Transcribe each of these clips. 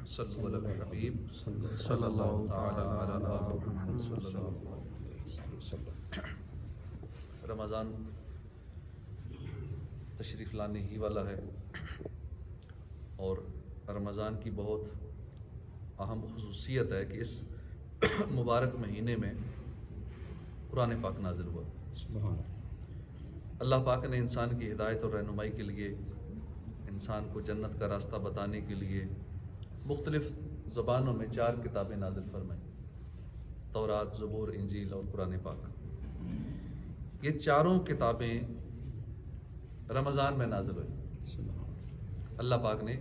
صلو علی الحبیب صلی اللہ تعالی علی محمد صلی اللہ علیہ وسلم۔ رمضان تشریف لانے ہی والا ہے، اور رمضان کی بہت اہم خصوصیت ہے کہ اس مبارک مہینے میں قرآن پاک نازل ہوا۔ اللہ پاک نے انسان کی ہدایت اور رہنمائی کے لیے، انسان کو جنت کا راستہ بتانے کے لیے مختلف زبانوں میں 4 کتابیں نازل فرمائیں: تورات، زبور، انجیل اور قرآن پاک۔ یہ چاروں کتابیں رمضان میں نازل ہوئی۔ اللہ پاک نے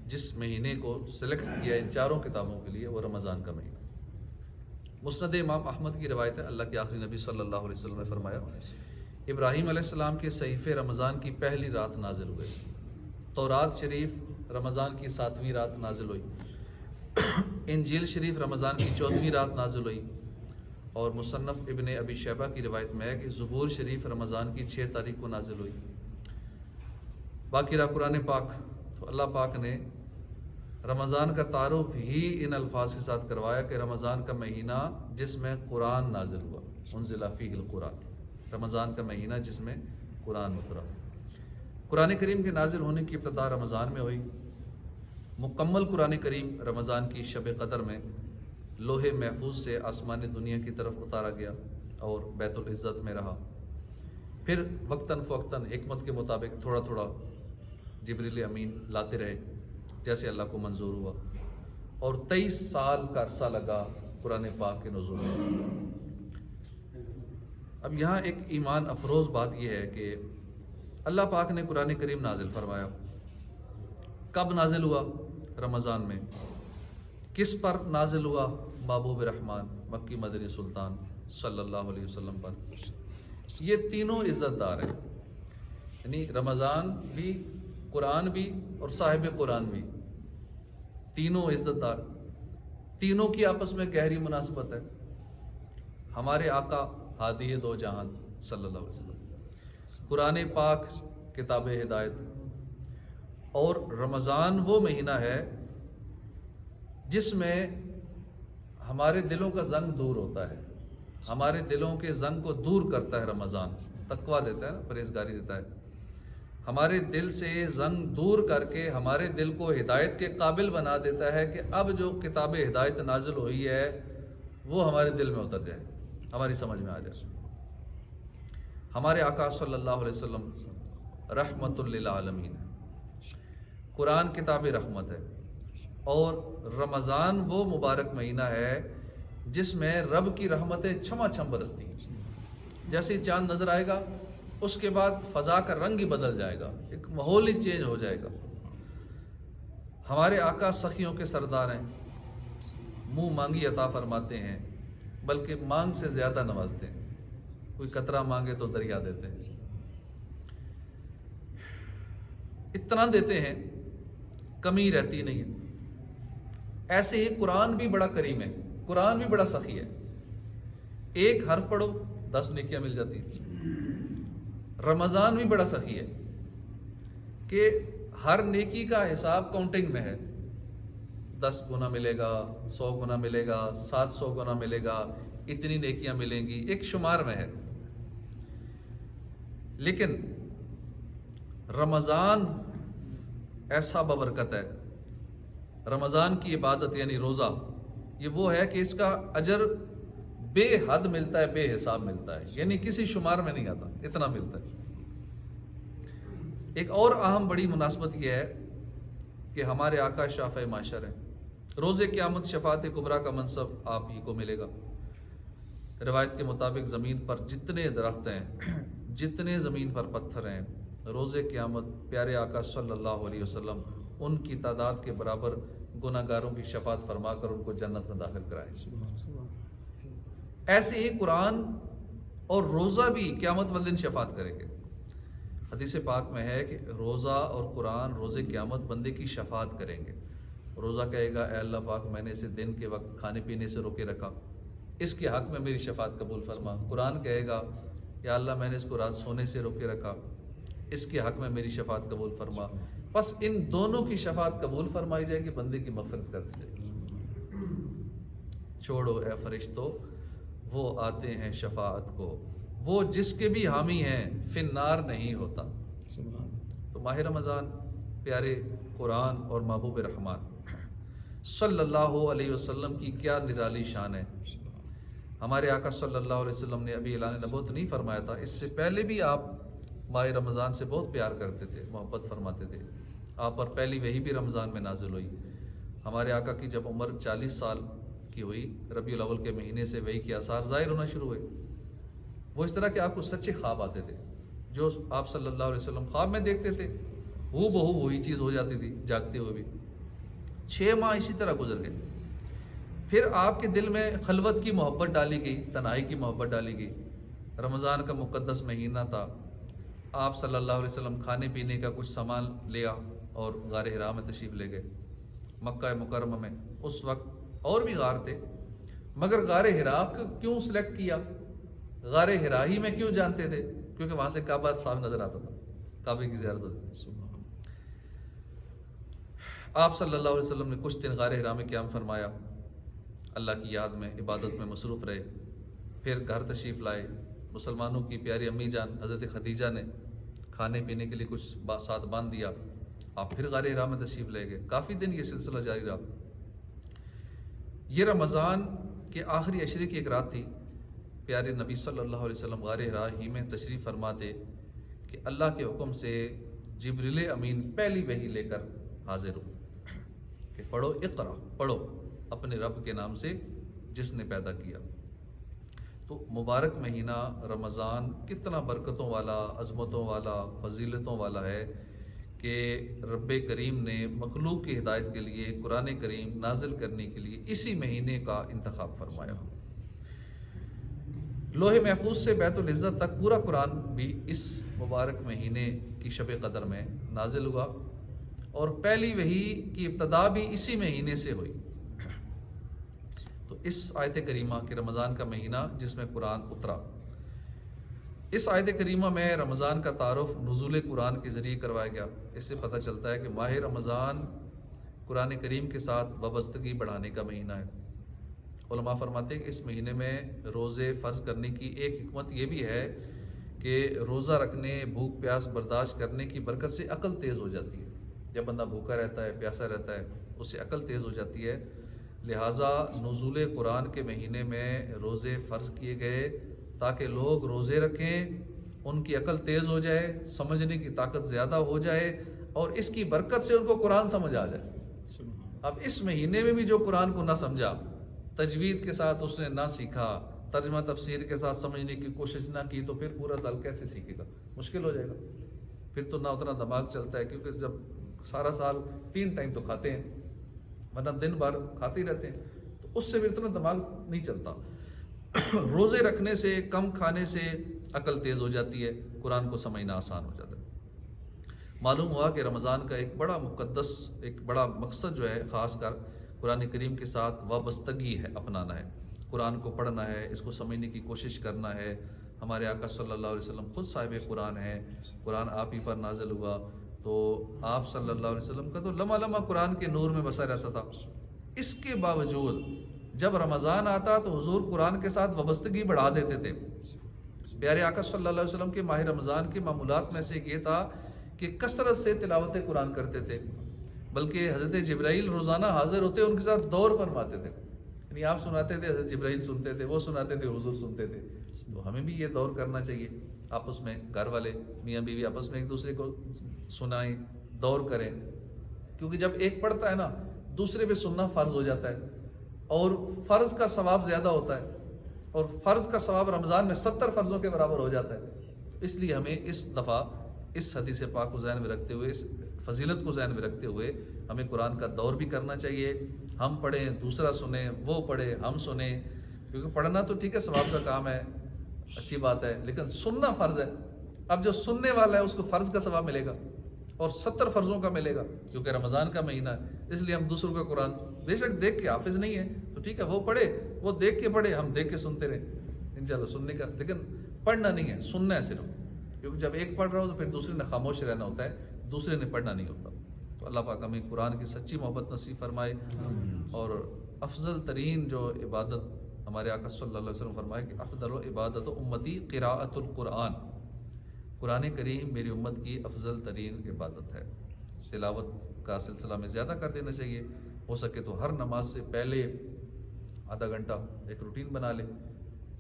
جس مہینے کو سلیکٹ کیا ان چاروں کتابوں کے لیے وہ رمضان کا مہینہ۔ مسند امام احمد کی روایت ہے، اللہ کے آخری نبی صلی اللہ علیہ وسلم نے فرمایا، ابراہیم علیہ السلام کے صحیفے رمضان کی پہلی رات نازل ہوئے، تورات شریف رمضان کی 7ویں رات نازل ہوئی، انجیل شریف رمضان کی 14ویں رات نازل ہوئی، اور مصنف ابن ابی شیبہ کی روایت میں ہے کہ زبور شریف رمضان کی 6 تاریخ کو نازل ہوئی۔ باقی رہا قرآن پاک، تو اللہ پاک نے رمضان کا تعارف ہی ان الفاظ کے ساتھ کروایا کہ رمضان کا مہینہ جس میں قرآن نازل ہوا، انزل فیہ القرآن، رمضان کا مہینہ جس میں قرآن اترا۔ قرآن کریم کے نازل ہونے کی ابتدا رمضان میں ہوئی۔ مکمل قرآن کریم رمضان کی شب قدر میں لوح محفوظ سے آسمان دنیا کی طرف اتارا گیا اور بیت العزت میں رہا۔ پھر وقتاً فوقتاً حکمت کے مطابق تھوڑا تھوڑا جبریل امین لاتے رہے جیسے اللہ کو منظور ہوا، اور 23 سال کا عرصہ لگا قرآن پاک کے نزول میں۔ اب یہاں ایک ایمان افروز بات یہ ہے کہ اللہ پاک نے قرآن کریم نازل فرمایا، کب نازل ہوا؟ رمضان میں۔ کس پر نازل ہوا؟ محبوب رحمان مکی مدنی سلطان صلی اللہ علیہ وسلم پر۔ یہ تینوں عزت دار ہیں، یعنی رمضان بھی، قرآن بھی اور صاحب قرآن بھی، تینوں عزت دار، تینوں کی آپس میں گہری مناسبت ہے۔ ہمارے آقا ہادی دو جہان صلی اللہ علیہ وسلم، قرآن پاک کتاب ہدایت، اور رمضان وہ مہینہ ہے جس میں ہمارے دلوں کا زنگ دور ہوتا ہے، ہمارے دلوں کے زنگ کو دور کرتا ہے رمضان، تقویٰ دیتا ہے، پرہیزگاری دیتا ہے، ہمارے دل سے زنگ دور کر کے ہمارے دل کو ہدایت کے قابل بنا دیتا ہے کہ اب جو کتاب ہدایت نازل ہوئی ہے وہ ہمارے دل میں اتر جائے، ہماری سمجھ میں آ جائے۔ ہمارے آقا صلی اللہ علیہ وسلم رحمت للعالمین، قرآن کتاب رحمت ہے، اور رمضان وہ مبارک مہینہ ہے جس میں رب کی رحمتیں چھما چھم برستی ہیں۔ جیسے ہی چاند نظر آئے گا اس کے بعد فضا کا رنگ ہی بدل جائے گا، ایک ماحول ہی چینج ہو جائے گا۔ ہمارے آقا سخیوں کے سردار ہیں، منہ مانگی عطا فرماتے ہیں، بلکہ مانگ سے زیادہ نوازتے ہیں، کوئی قطرہ مانگے تو دریا دیتے ہیں، اتنا دیتے ہیں کمی رہتی نہیں ہے۔ ایسے ہی قرآن بھی بڑا کریم ہے، قرآن بھی بڑا سخی ہے، ایک حرف پڑھو 10 نیکیاں مل جاتی ہیں۔ رمضان بھی بڑا سخی ہے کہ ہر نیکی کا حساب کاؤنٹنگ میں ہے، 10 گنا ملے گا، 100 گنا ملے گا، 700 گنا ملے گا، اتنی نیکیاں ملیں گی، ایک شمار میں ہے۔ لیکن رمضان ایسا بابرکت ہے، رمضان کی عبادت یعنی روزہ، یہ وہ ہے کہ اس کا اجر بے حد ملتا ہے، بے حساب ملتا ہے، یعنی کسی شمار میں نہیں آتا، اتنا ملتا ہے۔ ایک اور اہم بڑی مناسبت یہ ہے کہ ہمارے آقا شافع معاشر ہیں، روز قیامت شفاعت کبریٰ کا منصب آپ ہی کو ملے گا۔ روایت کے مطابق زمین پر جتنے درخت ہیں، جتنے زمین پر پتھر ہیں، روز قیامت پیارے آقا صلی اللہ علیہ وسلم ان کی تعداد کے برابر گناہگاروں کی شفاعت فرما کر ان کو جنت میں داخل کرائیں۔ ایسے ہی قرآن اور روزہ بھی قیامت والے دن شفاعت کریں گے۔ حدیث پاک میں ہے کہ روزہ اور قرآن روز قیامت بندے کی شفاعت کریں گے۔ روزہ کہے گا، اے اللہ پاک میں نے اسے دن کے وقت کھانے پینے سے روکے رکھا، اس کے حق میں میری شفاعت قبول فرما۔ قرآن کہے گا، یا اللہ میں نے اس کو رات سونے سے روکے رکھا، اس کے حق میں میری شفاعت قبول فرما۔ بس ان دونوں کی شفاعت قبول فرمائی جائے گی، بندے کی مغفرت کر دی جائے گی۔ چھوڑو اے فرشتوں، وہ آتے ہیں شفاعت کو، وہ جس کے بھی حامی ہیں فی النار نہیں ہوتا۔ تو ماہ رمضان پیارے قرآن اور محبوب رحمان صلی اللہ علیہ وسلم کی کیا نرالی شان ہے۔ ہمارے آقا صلی اللہ علیہ وسلم نے ابھی اعلان نبوت نہیں فرمایا تھا، اس سے پہلے بھی آپ ماہ رمضان سے بہت پیار کرتے تھے، محبت فرماتے تھے۔ آپ پر پہلی وحی بھی رمضان میں نازل ہوئی۔ ہمارے آقا کی جب عمر 40 سال کی ہوئی، ربیع الاول کے مہینے سے وحی کے آثار ظاہر ہونا شروع ہوئے۔ وہ اس طرح کہ آپ کو سچے خواب آتے تھے، جو آپ صلی اللہ علیہ وسلم خواب میں دیکھتے تھے ہو بہو وہی چیز ہو جاتی تھی جاگتے ہوئے بھی۔ 6 ماہ اسی طرح گزر گئے۔ پھر آپ کے دل میں خلوت کی محبت ڈالی گئی، تنہائی کی محبت ڈالی گئی۔ رمضان کا مقدس مہینہ تھا، آپ صلی اللہ علیہ وسلم کھانے پینے کا کچھ سامان لیا اور غار حرا میں تشریف لے گئے، مکہ مکرمہ میں۔ اس وقت اور بھی غار تھے، مگر غار حرا کیوں سلیکٹ کیا، غار حرا ہی میں کیوں جانتے تھے؟ کیونکہ وہاں سے کعبہ صاف نظر آتا تھا، کعبے کی زیارت ہوتی۔ آپ صلی اللہ علیہ وسلم نے کچھ دن غار حرا میں قیام فرمایا، اللہ کی یاد میں عبادت میں مصروف رہے۔ پھر گھر تشریف لائے، مسلمانوں کی پیاری امی جان حضرت خدیجہ نے کھانے پینے کے لیے کچھ ساتھ باندھ دیا، آپ پھر غار حرا میں تشریف لے گئے۔ کافی دن یہ سلسلہ جاری رہا۔ یہ رمضان کے آخری عشرے کی ایک رات تھی، پیارے نبی صلی اللہ علیہ وسلم غار حرا ہی میں تشریف فرماتے کہ اللہ کے حکم سے جبریل امین پہلی وحی لے کر حاضر ہو کہ پڑھو، اقرا، پڑھو اپنے رب کے نام سے جس نے پیدا کیا۔ تو مبارک مہینہ رمضان کتنا برکتوں والا، عظمتوں والا، فضیلتوں والا ہے کہ رب کریم نے مخلوق کی ہدایت کے لیے قرآن کریم نازل کرنے کے لیے اسی مہینے کا انتخاب فرمایا۔ لوح محفوظ سے بیت العزت تک پورا قرآن بھی اس مبارک مہینے کی شب قدر میں نازل ہوا، اور پہلی وحی کی ابتدا بھی اسی مہینے سے ہوئی۔ تو اس آیت کریمہ کہ رمضان کا مہینہ جس میں قرآن اترا، اس آیت کریمہ میں رمضان کا تعارف نزول قرآن کے ذریعے کروایا گیا۔ اس سے پتہ چلتا ہے کہ ماہ رمضان قرآن کریم کے ساتھ وابستگی بڑھانے کا مہینہ ہے۔ علماء فرماتے ہیں کہ اس مہینے میں روزے فرض کرنے کی ایک حکمت یہ بھی ہے کہ روزہ رکھنے، بھوک پیاس برداشت کرنے کی برکت سے عقل تیز ہو جاتی ہے۔ جب بندہ بھوکا رہتا ہے، پیاسا رہتا ہے، اس سے عقل تیز ہو جاتی ہے۔ لہٰذا نزول قرآن کے مہینے میں روزے فرض کیے گئے تاکہ لوگ روزے رکھیں، ان کی عقل تیز ہو جائے، سمجھنے کی طاقت زیادہ ہو جائے، اور اس کی برکت سے ان کو قرآن سمجھ آ جائے۔ اب اس مہینے میں بھی جو قرآن کو نہ سمجھا، تجوید کے ساتھ اس نے نہ سیکھا، ترجمہ تفسیر کے ساتھ سمجھنے کی کوشش نہ کی، تو پھر پورا سال کیسے سیکھے گا؟ مشکل ہو جائے گا۔ پھر تو نہ اتنا دماغ چلتا ہے، کیونکہ جب سارا سال 3 ٹائم تو کھاتے ہیں، ورنہ دن بھر کھاتے ہی رہتے ہیں، تو اس سے بھی اتنا دماغ نہیں چلتا۔ روزے رکھنے سے، کم کھانے سے عقل تیز ہو جاتی ہے، قرآن کو سمجھنا آسان ہو جاتا ہے۔ معلوم ہوا کہ رمضان کا ایک بڑا مقدس، ایک بڑا مقصد جو ہے خاص کر قرآن کریم کے ساتھ وابستگی ہے، اپنانا ہے، قرآن کو پڑھنا ہے، اس کو سمجھنے کی کوشش کرنا ہے۔ ہمارے آقا صلی اللہ علیہ وسلم خود صاحب قرآن ہے، قرآن آپ ہی پر نازل ہوا، تو آپ صلی اللہ علیہ وسلم کا تو لمحہ لمحہ قرآن کے نور میں بسا رہتا تھا۔ اس کے باوجود جب رمضان آتا تو حضور قرآن کے ساتھ وابستگی بڑھا دیتے تھے۔ پیارے آقا صلی اللہ علیہ وسلم کے ماہ رمضان کے معمولات میں سے ایک یہ تھا کہ کثرت سے تلاوت قرآن کرتے تھے، بلکہ حضرت جبرائیل روزانہ حاضر ہوتے، ان کے ساتھ دور فرماتے تھے، یعنی آپ سناتے تھے، حضرت جبرائیل سنتے تھے، وہ سناتے تھے، حضور سنتے تھے۔ تو ہمیں بھی یہ دور کرنا چاہیے، آپس میں گھر والے میاں بیوی آپس میں ایک دوسرے کو سنائیں، دور کریں، کیونکہ جب ایک پڑھتا ہے نا، دوسرے پہ سننا فرض ہو جاتا ہے، اور فرض کا ثواب زیادہ ہوتا ہے، اور فرض کا ثواب رمضان میں 70 فرضوں کے برابر ہو جاتا ہے۔ اس لیے ہمیں اس دفعہ اس حدیث پاک کو ذہن میں رکھتے ہوئے، اس فضیلت کو ذہن میں رکھتے ہوئے ہمیں قرآن کا دور بھی کرنا چاہیے۔ ہم پڑھیں، دوسرا سنیں، وہ پڑھے، ہم سنیں، کیونکہ پڑھنا تو ٹھیک ہے، ثواب کا کام ہے، اچھی بات ہے، لیکن سننا فرض ہے۔ اب جو سننے والا ہے اس کو فرض کا ثواب ملے گا اور 70 فرضوں کا ملے گا، کیونکہ رمضان کا مہینہ ہے۔ اس لیے ہم دوسروں کا قرآن بے شک دیکھ کے، حافظ نہیں ہے تو ٹھیک ہے، وہ پڑھے، وہ دیکھ کے پڑھے، ہم دیکھ کے سنتے رہیں انشاءاللہ، سننے کا، لیکن پڑھنا نہیں ہے، سننا ہے صرف، کیونکہ جب ایک پڑھ رہا ہو تو پھر دوسرے نے خاموش رہنا ہوتا ہے، دوسرے نے پڑھنا نہیں ہوتا۔ تو اللہ پاک ہمیں قرآن کی سچی محبت نصیب فرمائے، اور افضل ترین جو عبادت ہمارے آقا صلی اللہ علیہ وسلم فرمائے کہ افضل و عبادت امتی قراءۃ القرآن، قرآن کریم میری امت کی افضل ترین عبادت ہے۔ تلاوت کا سلسلہ میں زیادہ کر دینا چاہیے، ہو سکے تو ہر نماز سے پہلے آدھا گھنٹہ ایک روٹین بنا لے،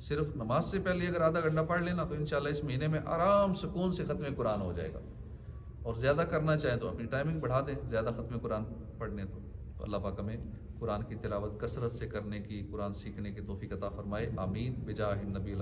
صرف نماز سے پہلے اگر آدھا گھنٹہ پڑھ لینا تو انشاءاللہ اس مہینے میں آرام سکون سے ختم قرآن ہو جائے گا، اور زیادہ کرنا چاہیں تو اپنی ٹائمنگ بڑھا دیں زیادہ ختم قرآن پڑھنے تو اللہ پاک ہمیں قرآن کی تلاوت کثرت سے کرنے کی، قرآن سیکھنے کی توفیق عطا فرمائے، آمین بجاہ النبی